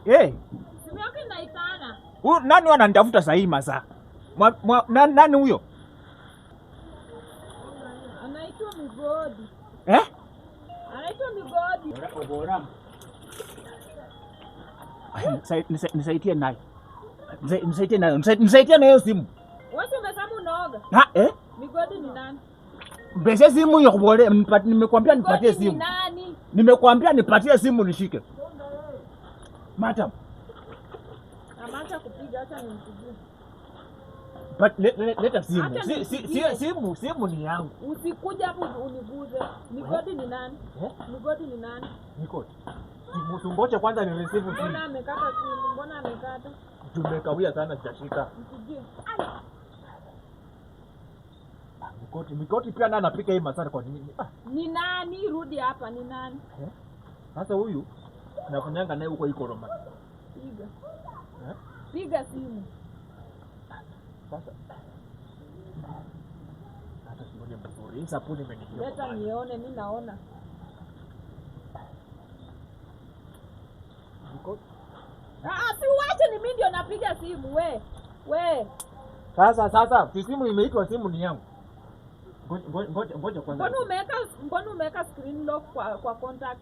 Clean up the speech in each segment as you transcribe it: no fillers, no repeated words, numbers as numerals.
Eh. Simu yako inaitana. Nani ananitafuta saa hii masaa? Nani huyo? Anaitwa Migodi. Anaitwa Migodi. Oboram. Nisaidie naye. Nisaidie na hiyo simu. Wewe umesema unaoga? Migodi ni nani? Mbese simu hiyo kubole, nimekwambia nipatie simu. Nani? Nimekwambia nipatie simu nishike. Madam. Amaacha kupiga hata nimpigie. Leta simu. Simu ni yangu. Usikuja hapo uniguze. Migodi ni nani? Migodi ni nani? Migodi. Ngoja kwanza ni receive simu. Mbona amekata simu? Mbona amekata? Tumekawia sana sijashika. Mpigie. Migodi pia nani anapika hii masara kwa nini? Ni nani? Rudi hapa, ni nani? Sasa huyu nafanyanga naye huko iko Roma. Piga. Piga simu. Sasa. Hata sione mzuri. Hii sapuni imenikia. Leta nione, mimi naona. Si uache, ni mimi ndio napiga simu we. Sasa simu imeitwa, simu ni yangu. Ngoja kwanza. Mbona umeweka screen lock kwa contact?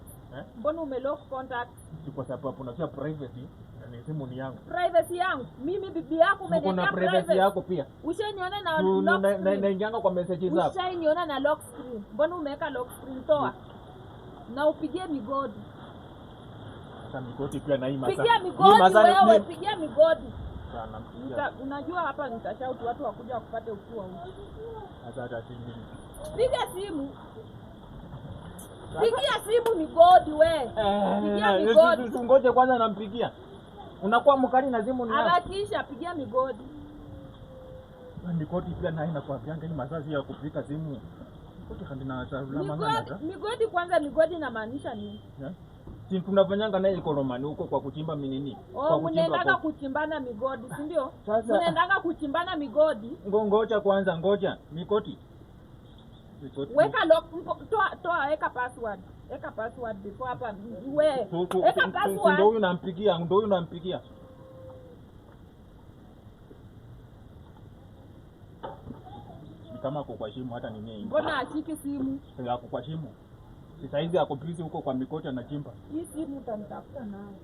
Mbona umelock contact? Kwa sababu unajua privacy na simu ni yangu. Privacy yangu? Mimi bibi yako umeniweka privacy. Privacy yako pia. Ushaniona na lock screen. Naingianga kwa messages zako. Ushaniona na lock screen. Mbona umeweka lock screen? Toa. Na upigie Migodi. Sasa Migodi pia na hii masaa. Pigia Migodi wewe, pigia Migodi. Unajua hapa nitashout watu wakuja wakupate ukiwa huko. Hata simu. Piga simu. Pigia simu Migodi we. Pigia Migodi. Ngoje kwanza nampigia. Unakuwa mkali na simu ni yangu. Harakisha, pigia Migodi. Migodi pia na inakuambianga hii masaa ya kupika simu. Migodi kwanza, Migodi inamaanisha nini? Si tunafanyanga naye iko Romani huko kwa kuchimba minini. Mnaendanga kuchimbana migodi, si ndio? Mnaendanga kuchimbana migodi. Ngoja kwanza, ngoja. Migodi. Weka lock, toa weka password. Weka password before hapa wewe. Weka password. Ndio huyu nampigia. Kama kwa simu hata ni nini? Mbona ashiki simu? Yako kwa simu. Sasa hizi ako busy huko kwa Migodi anachimba. Hii simu utanitafuta nayo.